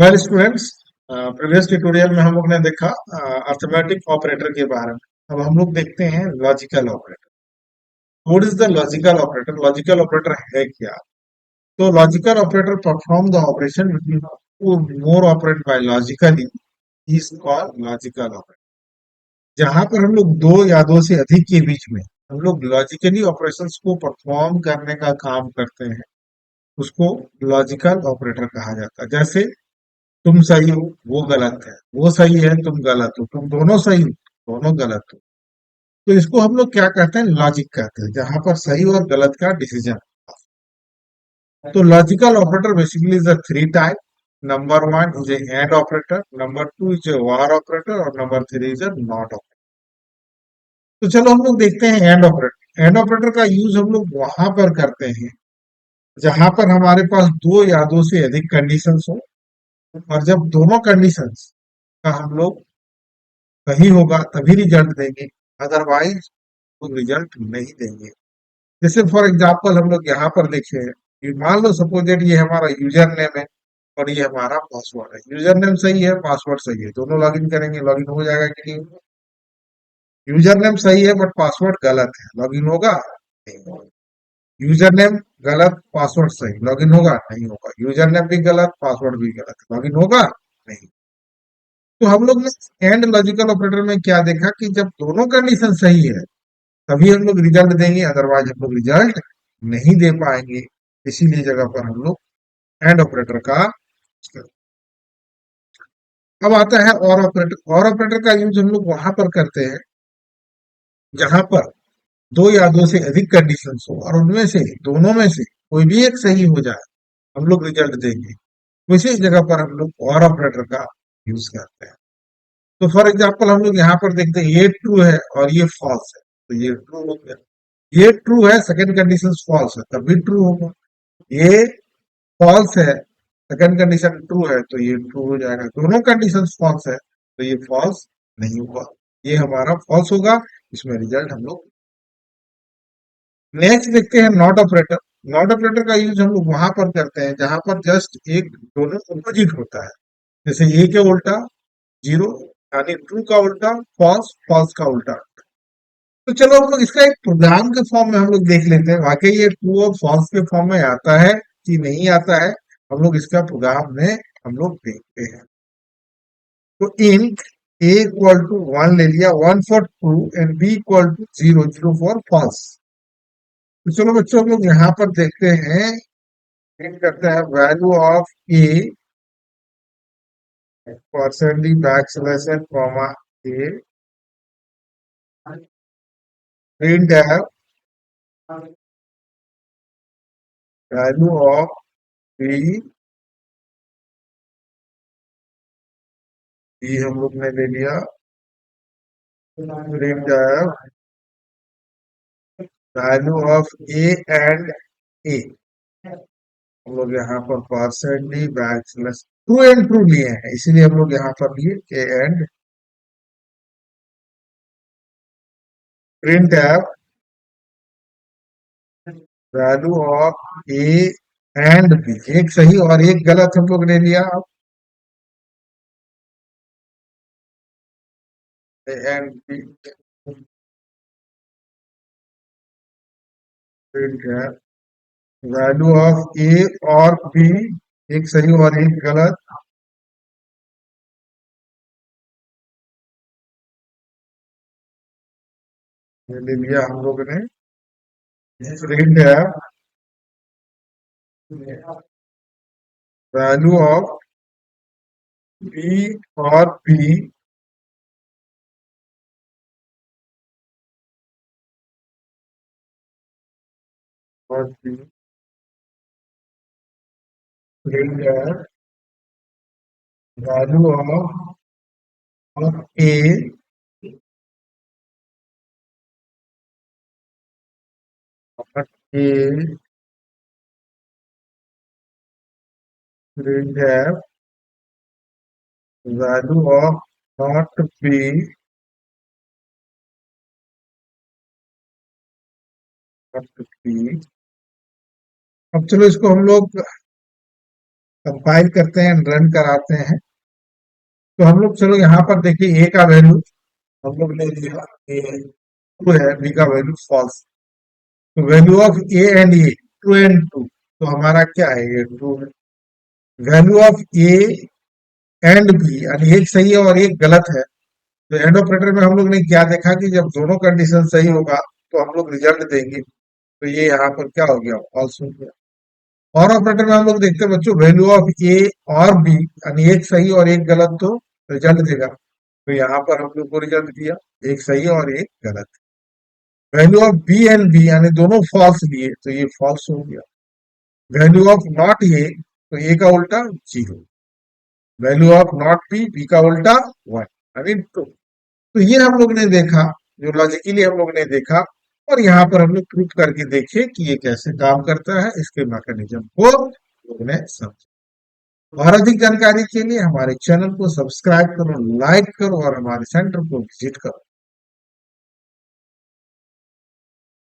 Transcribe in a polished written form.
Well students, previous tutorial में हम लोग ने देखा अर्थमेटिक ऑपरेटर के बारे में। अब हम लोग देखते हैं logical operator. What is the logical operator? Logical operator है क्या? तो logical operator perform the operation more operate by logically is called logical operator. जहां पर हम लोग दो या दो से अधिक के बीच में हम लोग लॉजिकली ऑपरेशंस को परफॉर्म करने का काम करते हैं, उसको लॉजिकल ऑपरेटर कहा जाता है। जैसे तुम सही हो, वो गलत है, वो सही है, तुम गलत हो, तुम दोनों सही हो, दोनों गलत हो। तो इसको हम लोग क्या कहते हैं? लॉजिक कहते हैं, जहां पर सही और गलत का डिसीजन। तो logical operator basically is a three type. Number one is a and operator, number two is a or operator, और number three is a not operator. तो चलो हम लोग देखते हैं एंड ऑपरेटर। एंड ऑपरेटर का यूज हम लोग वहां पर करते हैं जहां पर हमारे पास दो या दो से अधिक कंडीशंस हो, और जब दोनों कंडीशंस का हम लोग सही होगा तभी रिजल्ट देंगे, अदरवाइज वो रिजल्ट नहीं देंगे। जैसे फॉर एग्जांपल हम लोग यहाँ पर देखे हैं कि मान लो सपोजेट ये हमारा यूजर नेम है और ये हमारा पासवर्ड है। यूजर नेम सही है, पासवर्ड सही है, दोनों लॉगिन करेंगे, लॉगिन हो जाएगा कि नहीं होगा? यूजर नेम सही है बट पासवर्ड गलत है, लॉगिन होगा? नहीं होगा। यूजर नेम गलत, पासवर्ड सही, लॉगिन होगा? नहीं होगा। यूजर नेम भी गलत, पासवर्ड भी गलत, लॉगिन होगा? नहीं। तो हम लोग ने एंड लॉजिकल ऑपरेटर में क्या देखा कि जब दोनों कंडीशन सही है तभी हम लोग रिजल्ट देंगे, अदरवाइज हम लोग रिजल्ट नहीं दे पाएंगे। इसीलिए जगह पर हम लोग एंड ऑपरेटर का। अब आता है और ऑपरेटर। और ऑपरेटर का यूज हम लोग वहां पर करते हैं जहां पर दो या दो से अधिक कंडीशंस हो और उनमें से दोनों में से कोई भी एक सही हो जाए, हम लोग रिजल्ट देंगे। उसी जगह पर हम लोग और ऑपरेटर का यूज करते हैं। तो फॉर एग्जाम्पल हम लोग यहाँ पर देखते हैं ये ट्रू है और ये फॉल्स है, तो ये ट्रू हो गया। ये ट्रू है, सेकंड कंडीशन फॉल्स है, तब भी ट्रू होगा। ये फॉल्स है, सेकंड कंडीशन ट्रू है, तो ये ट्रू हो जाएगा। दोनों कंडीशन फॉल्स है तो ये फॉल्स नहीं होगा, ये हमारा फॉल्स होगा। इसमें रिजल्ट हम लोग। नेक्स्ट देखते हैं नॉट ऑपरेटर। नॉट ऑपरेटर का यूज हम लोग वहां पर करते हैं जहां पर जस्ट एक दोनों अपोजिट होता है। जैसे ये के उल्टा जीरो, यानी ट्रू का उल्टा फॉल्स, फॉल्स का उल्टा। तो चलो हम लोग इसका एक प्रोग्राम के फॉर्म में हम लोग देख लेते हैं, वाकई ये ट्रू और फॉल्स के फॉर्म में आता है कि नहीं आता है। हम लोग इसका प्रोग्राम में हम लोग देखते हैं। तो इन a इक्वल टू वन ले लिया, one for true, and b equal to zero, zero for false. तो चलो बच्चों हम लोग यहाँ पर देखते हैं, प्रिंट करते हैं value of a percently back slash n comma a, print है वैल्यू ऑफ b। b हम लोग ने ले लिया, प्रिंट है value of A and A. हम लोग यहाँ पर percently back slash true and true लिए हैं, इसीलिए हम लोग यहाँ पर लिए ए एंड। प्रिंट है value of A and B. एक सही और एक गलत हम लोग ले लिया। अब ए एंड बी, प्रिंट है वैल्यू ऑफ ए और बी, एक सही और एक गलत, ये ले लिया हम लोग ने। प्रिंट है वैल्यू ऑफ बी और बी और बी। प्रिंट है वैल्यू ऑफ ए और ए, प्रिंट है value of not B, not be. अब चलो इसको हम लोग कंपाइल करते हैं, रन कराते हैं। तो हम लोग चलो यहाँ पर देखिए ए का वैल्यू हम लोग ने लिया, ए ट्रू है, बी का वैल्यू फॉल्स। तो value of A, true and true, तो हमारा क्या है, ये ट्रू है। Value of A and B, यानी एक सही है और एक गलत है। तो एंड ऑपरेटर में हम लोग ने क्या देखा कि जब दोनों कंडीशन सही होगा तो हम लोग रिजल्ट देंगे। तो ये यहाँ पर क्या हो गया, फॉल्स हो गया। और ऑपरेटर में हम लोग देखते हैं बच्चों, वैल्यू ऑफ ए और बी, यानी एक सही और एक गलत, तो रिजल्ट देगा। तो यहाँ पर हम लोग को रिजल्ट दिया, एक सही और एक गलत। Value of B and B, यानी दोनों फॉल्स लिए, तो ये फॉल्स हो गया। वैल्यू ऑफ नॉट ए, तो ए का उल्टा zero. Value of not B, B का उल्टा वन, यानी टू। तो ये हम लोग ने देखा, जो लॉजिकली हम लोग ने देखा, और यहाँ पर हम लोग प्रूफ करके देखे कि ये कैसे काम करता है, इसके मैकेनिज्म को हम लोग ने समझा। और अधिक जानकारी के लिए हमारे चैनल को सब्सक्राइब करो, लाइक करो और हमारे सेंटर को विजिट करो।